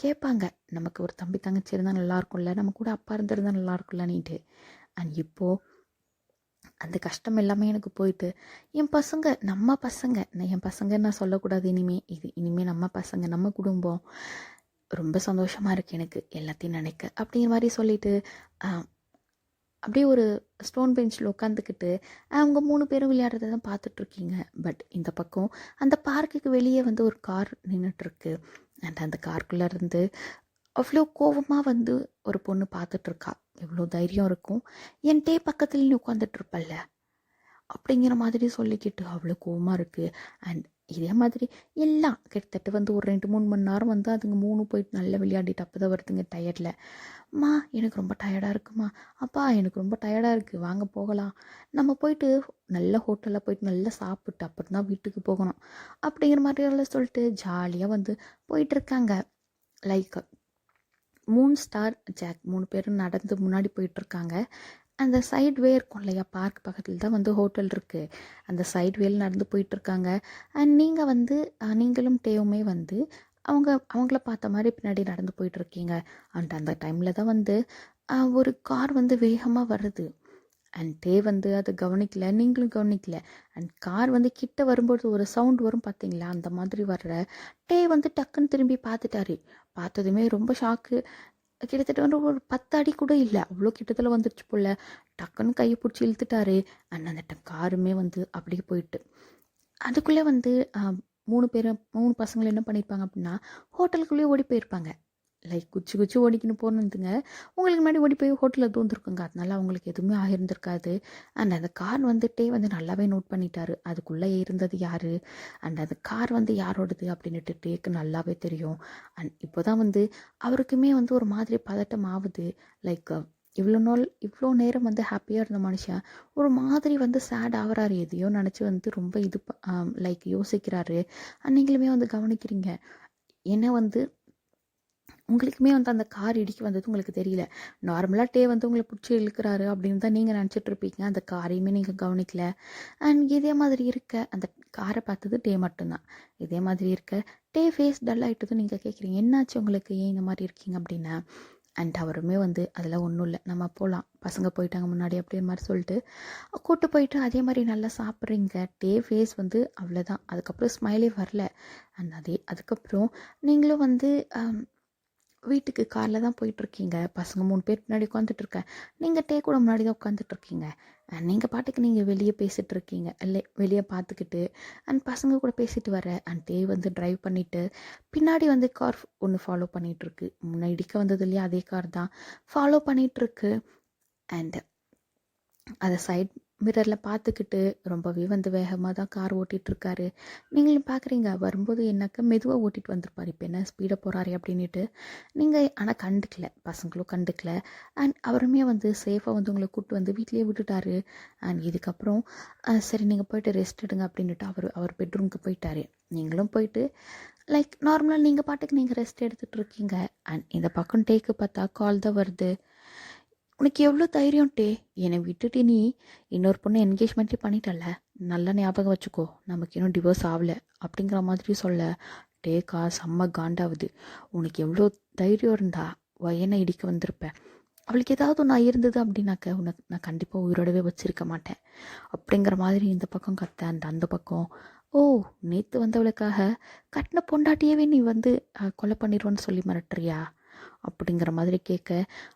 கேட்பாங்க, நமக்கு ஒரு தம்பி தங்கச்சி இருந்தால் நல்லாயிருக்கும்ல, நம்ம கூட அப்பா இருந்திருந்தால் நல்லாயிருக்கும்ல நீட்டு. அண்ட் இப்போது அந்த கஷ்டம் எல்லாமே எனக்கு போயிட்டு என் பசங்க நம்ம பசங்க நான் என் பசங்கன்னு நான் சொல்லக்கூடாது இனிமேல் நம்ம பசங்க நம்ம குடும்பம் ரொம்ப சந்தோஷமாக இருக்குது எனக்கு எல்லாத்தையும் நினைக்க அப்படிங்கிற மாதிரி சொல்லிட்டு அப்படியே ஒரு ஸ்டோன் பெஞ்சில் உட்காந்துக்கிட்டு அவங்க 3 பேரும் விளையாடுறத தான் பார்த்துட்ருக்கீங்க. பட் இந்த பக்கம் அந்த பார்க்குக்கு வெளியே வந்து ஒரு கார் நின்றுட்டுருக்கு. அண்ட் அந்த காருக்குள்ளே இருந்து அவ்வளோ கோபமாக வந்து ஒரு பொண்ணு பார்த்துட்ருக்கா. எவ்வளோ தைரியம் இருக்கும், என் டே பக்கத்தில் நீ உட்காந்துட்ருப்பல்ல அப்படிங்கிற மாதிரி சொல்லிக்கிட்டு அவ்வளோ கோவமாக இருக்குது. அண்ட் இதே மாதிரி எல்லாம் கிட்டத்தட்ட வந்து ஒரு 2-3 மணி நேரம் வந்து அதுங்க 3 போயிட்டு நல்லா விளையாடிட்டு அப்போ தான் வருதுங்க டயர்டில். அம்மா எனக்கு ரொம்ப டயர்டாக இருக்குமா, அப்பா எனக்கு ரொம்ப டயர்டாக இருக்குது, வாங்க போகலாம், நம்ம போயிட்டு நல்ல ஹோட்டலில் போயிட்டு நல்லா சாப்பிட்டு அப்புறம் தான் வீட்டுக்கு போகணும் அப்படிங்கிற மாதிரியெல்லாம் சொல்லிட்டு ஜாலியாக வந்து போயிட்டுருக்காங்க. லைக் 3 ஸ்டார் ஜாக் 3 பேரும் நடந்து முன்னாடி போயிட்டுருக்காங்க. அந்த சைட் வே இருக்கும் இல்லையா, பார்க் பக்கத்தில் தான் வந்து ஹோட்டல் இருக்குது. அந்த சைட் வேல நடந்து போயிட்டுருக்காங்க. அண்ட் நீங்கள் வந்து நீங்களும் டேவுமே வந்து அவங்கள பார்த்த மாதிரி பின்னாடி நடந்து போயிட்டுருக்கீங்க. அண்ட் அந்த டைமில் தான் வந்து ஒரு கார் வந்து வேகமாக வருது. அண்ட் டே வந்து அதை கவனிக்கல, நீங்களும் கவனிக்கல. அண்ட் கார் வந்து கிட்ட வரும்போது ஒரு சவுண்ட் வரும் பார்த்தீங்களா, அந்த மாதிரி வர்ற டே வந்து டக்குன்னு திரும்பி பார்த்துட்டாரு. பார்த்ததுமே ரொம்ப ஷாக்கு. கிட்டத்தட்ட வந்து ஒரு 10 அடி கூட இல்லை, அவ்வளோ கிட்டத்தில் வந்துருச்சு போல். டக்குன்னு கையை பிடிச்சி இழுத்துட்டாரு. அண்ட் அந்த காருமே வந்து அப்படியே போயிட்டு அதுக்குள்ளே வந்து 3 பசங்களும் என்ன பண்ணியிருப்பாங்க அப்படின்னா ஹோட்டலுக்குள்ளேயே ஓடி போயிருப்பாங்க. லைக் குச்சி ஓடிக்கின்னு போனதுங்க உங்களுக்கு முன்னாடி ஓடி போய் ஹோட்டலில் தூந்துருக்குங்க. அதனால அவங்களுக்கு எதுவுமே ஆகியிருந்திருக்காது. அண்ட் அந்த கார் வந்துட்டே வந்து நல்லாவே நோட் பண்ணிட்டாரு அதுக்குள்ளே இருந்தது யார், அண்ட் அந்த கார் வந்து யாரோடது அப்படின்ட்டு டேக்கு நல்லாவே தெரியும். அண்ட் இப்போ தான் வந்து அவருக்குமே வந்து ஒரு மாதிரி பதட்டம் ஆகுது. லைக் இவ்வளோ நேரம் வந்து ஹாப்பியாக இருந்த மனுஷன் ஒரு மாதிரி வந்து சேட் ஆகிறாரு. எதையோ நினச்சி வந்து ரொம்ப லைக் யோசிக்கிறாரு. நீங்களுமே வந்து கவனிக்கிறீங்க. ஏன்னா வந்து உங்களுக்குமே வந்து அந்த கார் இடிக்க வந்தது உங்களுக்கு தெரியல. நார்மலாக டே வந்து உங்களை பிடிச்சி இழுக்கிறாரு அப்படின்னு தான் நீங்கள் நினச்சிட்ருப்பீங்க. அந்த காரையுமே நீங்கள் கவனிக்கல. அண்ட் இதே மாதிரி இருக்க அந்த காரை பார்த்தது டே மட்டும்தான். இதே மாதிரி இருக்க டே ஃபேஸ் டல் ஆகிட்டதும் நீங்கள் கேட்குறீங்க, என்னாச்சு உங்களுக்கு, ஏன் இந்த மாதிரி இருக்கீங்க அப்படின்னா. அண்ட் அவருமே வந்து அதெல்லாம் ஒன்றும் இல்லை, நம்ம போகலாம், பசங்க போயிட்டாங்க முன்னாடி அப்படின்ற மாதிரி சொல்லிட்டு கூப்பிட்டு போயிட்டு அதே மாதிரி நல்லா சாப்பிட்றீங்க. டே ஃபேஸ் வந்து அவ்வளோதான், அதுக்கப்புறம் ஸ்மைலே வரல. அண்ட் அதுக்கப்புறம் நீங்களும் வந்து வீட்டுக்கு காரில் தான் போயிட்டுருக்கீங்க. பசங்க 3 பேர் பின்னாடி உட்காந்துட்ருக்கேன், நீங்கள் டே கூட முன்னாடி தான் உட்காந்துட்ருக்கீங்க. நீங்கள் பாட்டுக்கு நீங்கள் வெளியே பேசிகிட்டு இருக்கீங்க, இல்லை வெளியே பார்த்துக்கிட்டு அண்ட் பசங்க கூட பேசிட்டு வர. அண்ட் டே வந்து ட்ரைவ் பண்ணிவிட்டு பின்னாடி வந்து கார் ஒன்று ஃபாலோ பண்ணிகிட்ருக்கு. முன்னே இடிக்க வந்தது இல்லையா, அதே கார் தான் ஃபாலோ பண்ணிகிட்ருக்கு. அண்டு அதை சைட் மிரரில் பார்த்துக்கிட்டு ரொம்பவே வந்து வேகமாக தான் கார் ஓட்டிகிட்ருக்காரு. நீங்களும் பார்க்குறீங்க, வரும்போது என்னக்க மெதுவாக ஓட்டிகிட்டு வந்திருப்பார், இப்போ என்ன ஸ்பீடாக போகிறாரு அப்படின்ட்டு. நீங்கள் ஆனால் கண்டுக்கல, பசங்களும் கண்டுக்கல. அண்ட் அவருமே வந்து சேஃபாக வந்து உங்களை கூப்பிட்டு வந்து வீட்லேயே விட்டுட்டாரு. அண்ட் இதுக்கப்புறம் சரி நீங்கள் போயிட்டு ரெஸ்ட் எடுங்க அப்படின்ட்டு அவர் பெட்ரூமுக்கு போயிட்டாரு. நீங்களும் போயிட்டு லைக் நார்மலாக நீங்கள் பாட்டுக்கு நீங்கள் ரெஸ்ட் எடுத்துகிட்டு இருக்கீங்க. அண்ட் இந்த பக்கம் டேக்கு பார்த்தா கால் தான் வருது. உனக்கு எவ்வளோ தைரியம் டே, என்னை விட்டுட்டு நீ இன்னொரு பொண்ணு என்கேஜ்மெண்ட்டே பண்ணிட்டல, நல்லா ஞாபகம் வச்சுக்கோ, நமக்கு இன்னும் டிவோர்ஸ் ஆகலை அப்படிங்கிற மாதிரி சொல்ல டேக்கா செம்ம காண்டாகுது. உனக்கு எவ்வளோ தைரியம் இருந்தா வயனை இடிக்க வந்திருப்பேன், அவளுக்கு ஏதாவது ஒன்று இருந்தது அப்படின்னாக்க உனக்கு நான் கண்டிப்பாக உயிரோடவே வச்சிருக்க மாட்டேன் அப்படிங்கிற மாதிரி இந்த பக்கம் கத்த. அந்த பக்கம் ஓ நேற்று வந்தவளுக்காக கட்டின பொண்டாட்டியவே நீ வந்து கொலை பண்ணிடுவோன்னு சொல்லி மிரட்டுறியா அப்படிங்கிற மாதிரி கேட்க,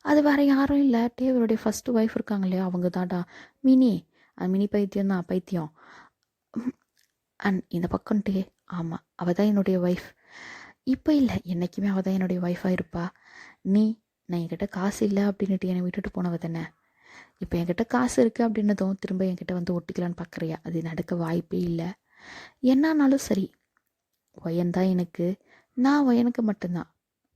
அது வேறு யாரும் இல்லை, டேவருடைய ஃபஸ்ட்டு ஒய்ஃப் இருக்காங்க இல்லையா, அவங்க தான்டா மினி, மினி பைத்தியம் தான், பைத்தியம். அண்ட் இந்த பக்கம் டே, ஆமாம் அவள் தான் என்னுடைய ஒய்ஃப், இப்போ இல்லை என்றைக்குமே அவள் தான் என்னுடைய ஒய்ஃபாக இருப்பா. நான் என்கிட்ட காசு இல்லை அப்படின்னுட்டு என்னை விட்டுட்டு போனவ தானே, இப்போ என்கிட்ட காசு இருக்குது அப்படின்னதும் திரும்ப என்கிட்ட வந்து ஒட்டிக்கலான்னு பார்க்குறியா, அது நடக்க வாய்ப்பே இல்லை. என்னானாலும் சரி ஒயன்தான் எனக்கு, நான் ஒயனுக்கு மட்டும்தான்.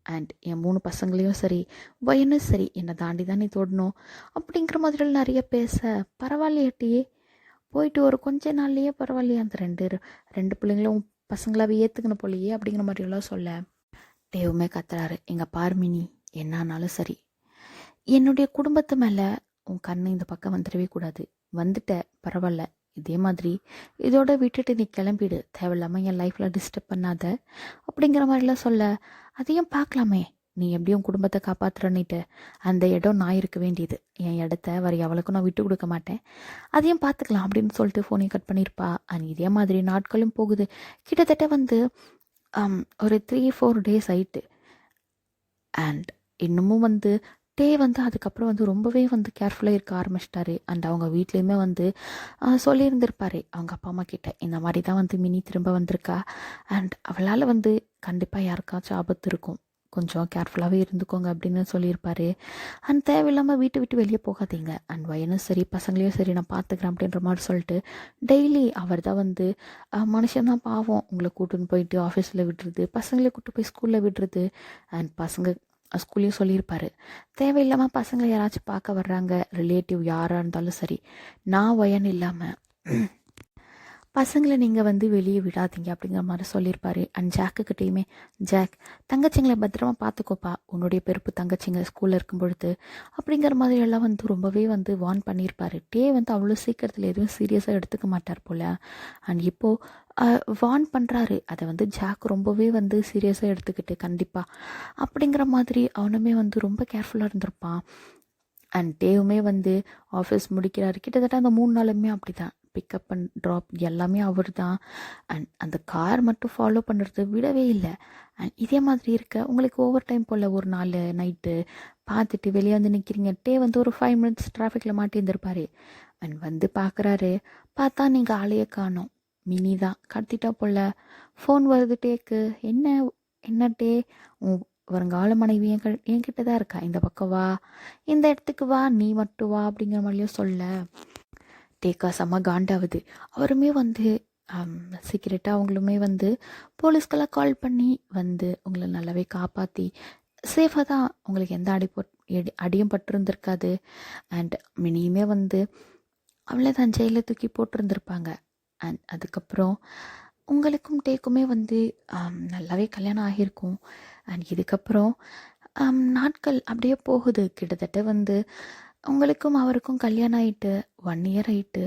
அண்ட் என் 3 பசங்களையும் சரி வயனும் சரி என்னை தாண்டி தான் நீ தொடணும் அப்படிங்கிற மாதிரிலாம் நிறைய பேச, பரவாயில்லையாட்டியே போயிட்டு ஒரு கொஞ்ச நாள்லேயே பரவாயில்லையே அந்த ரெண்டு பிள்ளைங்களும் பசங்களாவே ஏற்றுக்கணும் போலையே அப்படிங்கிற மாதிரியெல்லாம் சொல்ல டேவுமே கத்துறாரு, எங்கள் பார்மினி என்னானாலும் சரி என்னுடைய குடும்பத்து மேலே உன் கண்ணு இந்த பக்கம் வந்துடவே கூடாது, வந்துட்ட பரவாயில்ல, இதே மாதிரி இதோட விட்டுட்டு நீ கிளம்பிடு, தேவையில்லாமல் என் லைஃப்பில் டிஸ்டர்ப் பண்ணாத அப்படிங்கிற மாதிரிலாம் சொல்ல, அதையும் பார்க்கலாமே நீ எப்படியும் குடும்பத்தை காப்பாற்றுறன்னிட்டு அந்த இடம் நான் இருக்க வேண்டியது, என் இடத்த வேறு எவளுக்கும் நான் விட்டு கொடுக்க மாட்டேன், அதையும் பார்த்துக்கலாம் அப்படின்னு சொல்லிட்டு ஃபோனையும் கட் பண்ணியிருப்பா. அண்ட் இதே மாதிரி நாட்களும் போகுது. கிட்டத்தட்ட வந்து ஒரு 3-4 டேஸ் ஆயிட்டு. அண்ட் இன்னமும் வந்து டே வந்து அதுக்கப்புறம் வந்து ரொம்பவே வந்து கேர்ஃபுல்லாக இருக்க ஆரம்பிச்சிட்டாரு. அண்ட் அவங்க வீட்லேயுமே வந்து சொல்லியிருந்திருப்பாரு அவங்க அப்பா அம்மா கிட்ட, இந்த மாதிரி தான் வந்து மினி திரும்ப வந்திருக்கா அண்ட் அவளால் வந்து கண்டிப்பாக யாருக்காச்சும் ஆபத்து இருக்கும், கொஞ்சம் கேர்ஃபுல்லாகவே இருந்துக்கோங்க அப்படின்னு சொல்லியிருப்பாரு. அண்ட் தேவையில்லாமல் வீட்டை விட்டு வெளியே போகாதீங்க, அண்ட் வயனும் சரி பசங்களையும் சரி நான் பார்த்துக்கிறேன் அப்படின்ற மாதிரி சொல்லிட்டு டெய்லி அவர் தான் வந்து மனுஷன்தான் பாவம், உங்களை கூட்டுன்னு போயிட்டு ஆஃபீஸில் விடுறது, பசங்களை கூட்டு போய் ஸ்கூலில் விடுறது. அண்ட் பசங்க ஸ்கூல்லையும் சொல்லியிருப்பாரு, தேவையில்லாமல் பசங்களை யாராச்சும் பார்க்க வர்றாங்க, ரிலேட்டிவ் யாராக இருந்தாலும் சரி, நான் வயன் இல்லாமல் பசங்களை நீங்கள் வந்து வெளியே விடாதீங்க அப்படிங்கிற மாதிரி சொல்லியிருப்பாரு. அண்ட் ஜாக்குக்கிட்டேயுமே, ஜாக் தங்கச்சிங்களை பத்திரமா பார்த்துக்கோப்பா, உன்னுடைய பெருப்பு தங்கச்சிங்க ஸ்கூலில் இருக்கும் பொழுது அப்படிங்கிற மாதிரி எல்லாம் வந்து ரொம்பவே வந்து வார்ன் பண்ணியிருப்பாரு. டே வந்து அவ்வளோ சீக்கிரத்தில் எதுவும் சீரியஸாக எடுத்துக்க மாட்டார் போல். அண்ட் இப்போது வார்ன் பண்ணுறாரு, அதை வந்து ஜாக் ரொம்பவே வந்து சீரியஸாக எடுத்துக்கிட்டு கண்டிப்பாக அப்படிங்கிற மாதிரி அவனுமே வந்து ரொம்ப கேர்ஃபுல்லாக இருந்திருப்பான். அண்ட் டேவுமே வந்து ஆஃபீஸ் முடிக்கிறாரு. கிட்டத்தட்ட அந்த 3 நாளுமே அப்படி தான், பிக்கப் அண்ட் ட்ராப் எல்லாமே அவர் தான். அண்ட் அந்த கார் மட்டும் ஃபாலோ பண்ணுறது விடவே இல்லை. அண்ட் இதே மாதிரி இருக்க உங்களுக்கு ஓவர் டைம் போல் ஒரு நாள் நைட்டு பார்த்துட்டு வெளியே வந்து நிற்கிறீங்க. டே வந்து ஒரு 5 மினிட்ஸ் டிராஃபிக்கில் மாட்டி இருந்திருப்பாரு. அண்ட் வந்து பார்க்குறாரு, பார்த்தா நீங்கள் ஆளையே காணோம், மினி தான் கடத்திட்டா போல். ஃபோன் வருது டேக்கு, என்ன டே, வருங்கால மனைவி என்கிட்ட தான் இருக்கா, இந்த பக்கம் வா, இந்த இடத்துக்கு வா, நீ மட்டும் வா அப்படிங்கிற மாதிரியும் சொல்ல டேக்கா செம்ம காண்டாகுது. அவருமே வந்து சீக்கிரட்டாக அவங்களுமே வந்து போலீஸ்க்கெல்லாம் கால் பண்ணி வந்து உங்களை நல்லாவே காப்பாற்றி சேஃபாக தான், உங்களுக்கு எந்த அடியும் பட்டிருந்துருக்காது. அண்ட் மினியுமே வந்து அவ்வளோதான் ஜெயிலில் தூக்கி போட்டிருந்துருப்பாங்க. அண்ட் அதுக்கப்புறம் உங்களுக்கும் டேக்குமே வந்து நல்லாவே கல்யாணம் ஆகியிருக்கும். அண்ட் இதுக்கப்புறம் நாட்கள் அப்படியே போகுது. கிட்டத்தட்ட வந்து உங்களுக்கும் அவருக்கும் கல்யாணம் ஆகிட்டு 1 இயர் ஆகிட்டு,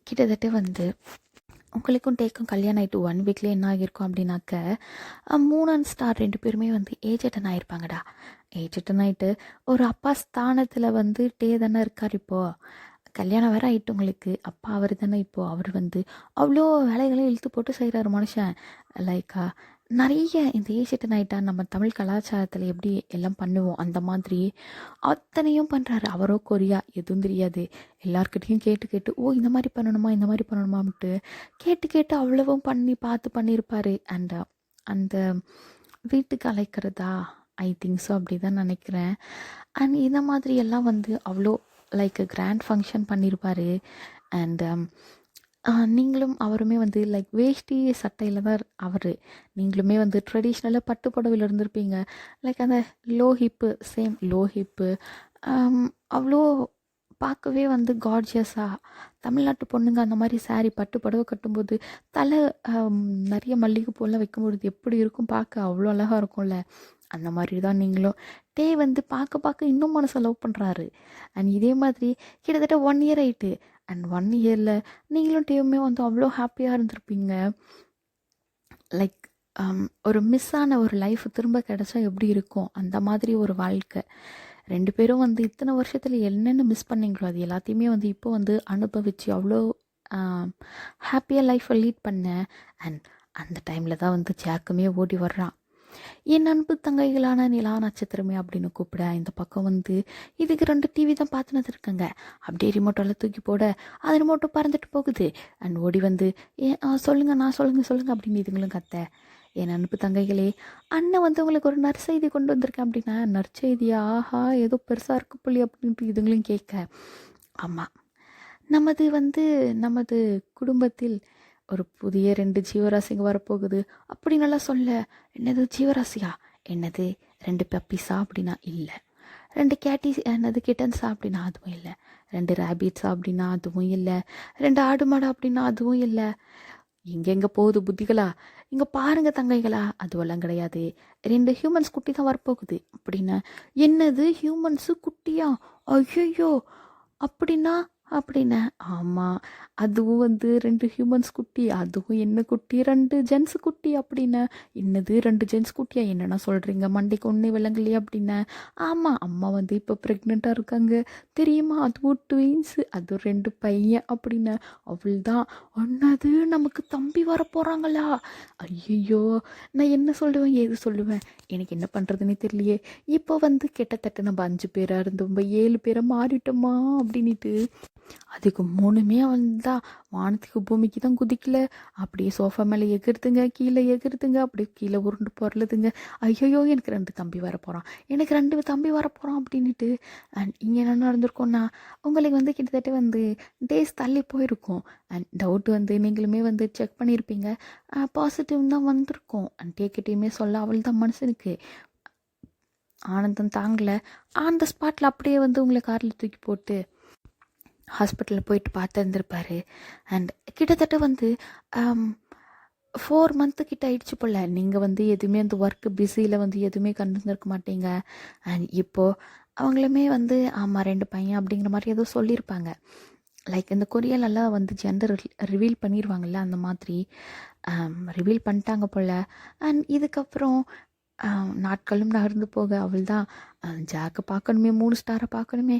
கிட்டத்தட்ட வந்து உங்களுக்கும் டேக்கும் கல்யாணம் ஆகிட்டு 1 வீக்லேயே என்ன ஆகியிருக்கும் அப்படின்னாக்க, 3 அண்ட் ஸ்டார் 2 பேருமே வந்து ஏஜ் அட்டன் ஆகிருப்பாங்கடா. ஏஜ் அட்டன் ஆகிட்டு ஒரு அப்பா ஸ்தானத்தில் வந்து டே தானே இருக்கார். இப்போது கல்யாணம் வேறு ஆகிட்டு உங்களுக்கு, அப்பா அவர் தானே. இப்போது அவர் வந்து அவ்வளோ வேலைகளையும் இழுத்து போட்டு செய்கிறாரு மனுஷன். லைக்கா நிறைய இந்த ஏஜ் அட்டன் ஆகிட்டா நம்ம தமிழ் கலாச்சாரத்தில் எப்படி எல்லாம் பண்ணுவோம் அந்த மாதிரி அத்தனையும் பண்ணுறாரு. அவரோ கொரியா எதுவும் தெரியாது, எல்லாருக்கிட்டையும் கேட்டு ஓ இந்த மாதிரி பண்ணணுமான்ட்டு கேட்டு அவ்வளவும் பார்த்து பண்ணியிருப்பார். அண்ட் அந்த வீட்டுக்கு அழைக்கிறதா ஐ திங்க் ஸோ அப்படி தான் நினைக்கிறேன். அண்ட் இந்த மாதிரி எல்லாம் வந்து அவ்வளோ லைக் கிராண்ட் ஃபங்க்ஷன் பண்ணியிருப்பார். அண்ட் நீங்களும் அவருமே வந்து லைக் வேஷ்டி சட்டையில் தான் அவர், நீங்களுமே வந்து ட்ரெடிஷ்னலாக பட்டு புடவையில் இருந்திருப்பீங்க. லைக் அந்த லோ ஹிப்பு அவ்வளோ பார்க்கவே வந்து கார்ஜியஸாக, தமிழ்நாட்டு பொண்ணுங்க அந்த மாதிரி சாரீ பட்டு புடவை கட்டும்போது தலை நிறைய மல்லிகைப்பூலாம் வைக்கும்பொழுது எப்படி இருக்கும், பார்க்க அவ்வளோ அழகாக இருக்கும்ல. அந்த மாதிரி தான் நீங்களும். டே வந்து பார்க்க இன்னும் மனசை லவ் பண்ணுறாரு. அண்ட் இதே மாதிரி கிட்டத்தட்ட 1 இயர் ஆகிட்டு. அண்ட் 1 இயரில் நீங்களும் டேவுமே வந்து அவ்வளோ ஹாப்பியாக இருந்திருப்பீங்க. லைக் ஒரு மிஸ் ஆன ஒரு லைஃப் திரும்ப கிடச்சா எப்படி இருக்கும், அந்த மாதிரி ஒரு வாழ்க்கை. 2 பேரும் வந்து இத்தனை வருஷத்தில் என்னென்ன மிஸ் பண்ணீங்களோ அது எல்லாத்தையுமே வந்து இப்போ வந்து அனுபவித்து அவ்வளோ ஹாப்பியாக லைஃப்பை லீட் பண்ணேன். அண்ட் அந்த டைமில் தான் வந்து ஜாக்குமே ஓடி வர்றான். என் அன்பு தங்கைகளான நிலா நட்சத்திரமே அப்படின்னு கூப்பிட, இந்த பக்கம் வந்து இதுக்கு 2 டிவி தான் பார்த்துனது இருக்குங்க. அப்படியே ரிமோட்டெல்லாம் தூக்கி போட அது ரிமோட்டை பறந்துட்டு போகுது. அண்ட் ஓடி வந்து சொல்லுங்க அப்படின்னு இதுங்களும் கத்த. என் அன்பு தங்கைகளே, அண்ணன் வந்து உங்களுக்கு ஒரு நற்செய்தி கொண்டு வந்திருக்கேன் அப்படின்னா, நற்செய்தியா, ஆஹா ஏதோ பெருசாக இருக்கு புள்ளி அப்படின்ட்டு இதுங்களும் கேட்க. ஆமாம், நமது குடும்பத்தில் ஒரு புதிய 2 ஜீவராசிங்க வரப்போகுது அப்படி நல்லா சொல்ல. என்னது ஜீவராசியா, என்னது 2 பப்பீஸா அப்படின்னா இல்லை, 2 கேட்டிஸ் என்னது கிட்டன்ஸா அப்படின்னா அதுவும் இல்லை, 2 ரேபிட்ஸா அப்படின்னா அதுவும் இல்லை, 2 ஆடு மாடா அப்படின்னா அதுவும் இல்லை. எங்கெங்கே போகுது புத்திகளா, இங்கே பாருங்க தங்கைகளா, அதுவெல்லாம் கிடையாது, 2 ஹியூமன்ஸ் குட்டி தான் வரப்போகுது அப்படின்னு. என்னது ஹியூமன்ஸு குட்டியா, ஐயோ அப்படின்னா அப்படின்னேன். ஆமாம், அதுவும் வந்து 2 ஹியூமன்ஸ் குட்டி, அதுவும் என்ன குட்டி 2 ஜென்ஸ் குட்டி அப்படின்னேன். என்னது 2 ஜென்ஸ் குட்டியா, என்னென்ன சொல்கிறீங்க, மண்டைக்கு ஒன்றே விளங்கலையே அப்படின்னேன். ஆமாம், அம்மா வந்து இப்போ ப்ரெக்னெண்ட்டாக இருக்காங்க தெரியுமா, அதுவும் ட்வின்ஸு, அதுவும் 2 பையன் அப்படின்னேன். அவள் தான், ஒன்னது நமக்கு தம்பி வர போகிறாங்களா, ஐயோ நான் என்ன சொல்லுவேன் ஏது சொல்லுவேன், எனக்கு என்ன பண்ணுறதுன்னே தெரியலையே. இப்போ வந்து கிட்டத்தட்ட நம்ம 5 பேராக இருந்தோம், 7 பேரை மாறிட்டோமா அப்படின்ட்டு. அதுக்கு 3மே அவள்தான், வானத்துக்கு பூமிக்கு தான் குதிக்கல, அப்படியே சோஃபா மேலே எகிறுதுங்க, கீழே எகிறுதுங்க, அப்படியே கீழே உருண்டு பொருளுதுங்க. ஐயோ எனக்கு 2 தம்பி வர போகிறான், எனக்கு 2 தம்பி வர போகிறான் அப்படின்ட்டு. அண்ட் இங்கே என்ன நடந்திருக்கோன்னா, உங்களுக்கு வந்து கிட்டத்தட்ட வந்து டேஸ் தள்ளி போயிருக்கும். அண்ட் டவுட் வந்து நீங்களுமே வந்து செக் பண்ணியிருப்பீங்க, பாசிட்டிவ் தான் வந்திருக்கும். அண்ட் டேக்கிட்டையுமே சொல்ல அவள் தான் மனுஷனுக்கு ஆனந்தம் தாங்கலை. ஆன் த ஸ்பாட்டில் அப்படியே வந்து உங்களை காரில் தூக்கி போட்டு ஹாஸ்பிட்டலில் போயிட்டு பார்த்து இருந்திருப்பார். அண்ட் கிட்டத்தட்ட வந்து 4 மந்த்து கிட்ட ஆயிடுச்சு போல். நீங்கள் வந்து எதுவுமே அந்த ஒர்க்கு பிஸியில் வந்து எதுவுமே கண்டுருந்துருக்க மாட்டீங்க. அண்ட் இப்போது அவங்களுமே வந்து ஆமாம் 2 பையன் அப்படிங்கிற மாதிரி ஏதோ சொல்லியிருப்பாங்க. லைக் இந்த கொரியலெல்லாம் வந்து ஜெண்டர் ரிவீல் பண்ணிடுவாங்கள்ல, அந்த மாதிரி ரிவீல் பண்ணிட்டாங்க போல். அண்ட் இதுக்கப்புறம் நாட்களும் நகர்ந்து போக அவள் தான் ஜாக்கை பார்க்கணுமே, 3 ஸ்டாரை பார்க்கணுமே.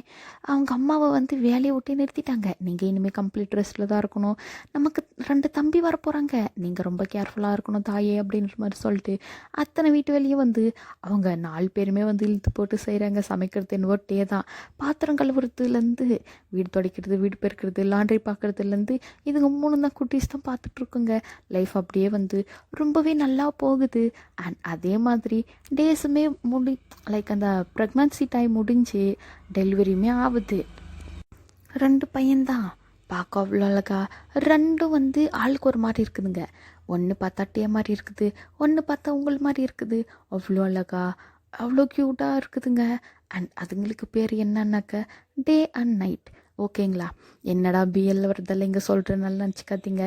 அவங்க அம்மாவை வந்து வேலையை விட்டே நிறுத்திட்டாங்க. நீங்கள் இனிமேல் கம்ப்ளீட் ரெஸ்ட்டில் தான் இருக்கணும், நமக்கு 2 தம்பி வர போகிறாங்க, நீங்கள் ரொம்ப கேர்ஃபுல்லாக இருக்கணும் தாயே அப்படின்ற மாதிரி சொல்லிட்டு அத்தனை வீட்டு வேலையும் வந்து அவங்க 4 பேருமே வந்து இழுத்து போட்டு செய்கிறாங்க. சமைக்கிறது என்னவோ டே தான், பாத்திரம் கழுவுறதுலேருந்து வீடு துடைக்கிறது, வீடு பெருக்கிறது, லாண்ட்ரி பார்க்குறதுலேருந்து இதுங்க 3 தான் குட்டீஸ் தான் பார்த்துட்ருக்குங்க. லைஃப் அப்படியே வந்து ரொம்பவே நல்லா போகுது. அண்ட் அதே மாதிரி டேஸுமே லைக் அந்த ப்ரெக்னன்சி டைம் முடிஞ்சு டெலிவரியுமே ஆகுது. 2 பையன்தான், பார்க்க அவ்வளோ அழகா. 2 வந்து ஆளுக்கு ஒரு மாதிரி இருக்குதுங்க. ஒன்று பார்த்தா டே மாதிரி இருக்குது, ஒன்று பார்த்தா உங்கள் மாதிரி இருக்குது. அவ்வளோ அழகா, அவ்வளோ க்யூட்டாக இருக்குதுங்க. அண்ட் அதுங்களுக்கு பேர் என்னன்னாக்க டே அண்ட் நைட். ஓகேங்களா, என்னடா பிஎல் வருதில்ல இங்கே சொல்கிற நல்லா நினச்சிக்காதீங்க,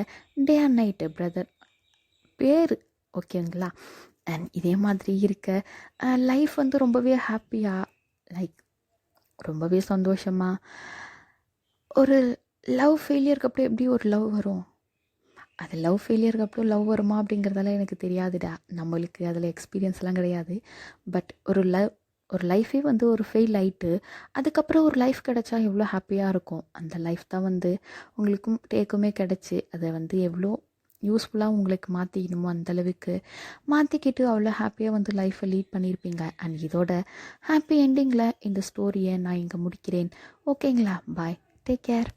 டே அண்ட் நைட்டு பிரதர் பேர். ஓகேங்களா. அண்ட் இதே மாதிரி இருக்க லைஃப் வந்து ரொம்பவே ஹாப்பியாக, லைக் ரொம்பவே சந்தோஷமாக. ஒரு லவ் ஃபெயிலியருக்கு அப்புறம் எப்படி ஒரு லவ் வரும், அது லவ் ஃபெயிலியருக்கு அப்புறம் லவ் வருமா அப்படிங்கிறதெல்லாம் எனக்கு தெரியாதுடா, நம்மளுக்கு அதில் எக்ஸ்பீரியன்ஸ்லாம் கிடையாது. பட் ஒரு லைஃபே வந்து ஒரு ஃபெயில் ஆகிட்டு அதுக்கப்புறம் ஒரு லைஃப் கிடச்சா எவ்வளோ ஹாப்பியாக இருக்கும். அந்த லைஃப் தான் வந்து உங்களுக்கும் டேக்குமே கிடச்சி அதை வந்து எவ்வளோ யூஸ்ஃபுல்லாக உங்களுக்கு மாற்றிக்கணுமோ அந்தளவுக்கு மாற்றிக்கிட்டு அவ்வளோ ஹாப்பியாக வந்து லைஃப்பை லீட் பண்ணியிருப்பீங்க. அண்ட் இதோட ஹாப்பி எண்டிங்கில் இந்த ஸ்டோரியை நான் இங்கே முடிக்கிறேன். ஓகேங்களா, பாய், டேக் கேர்.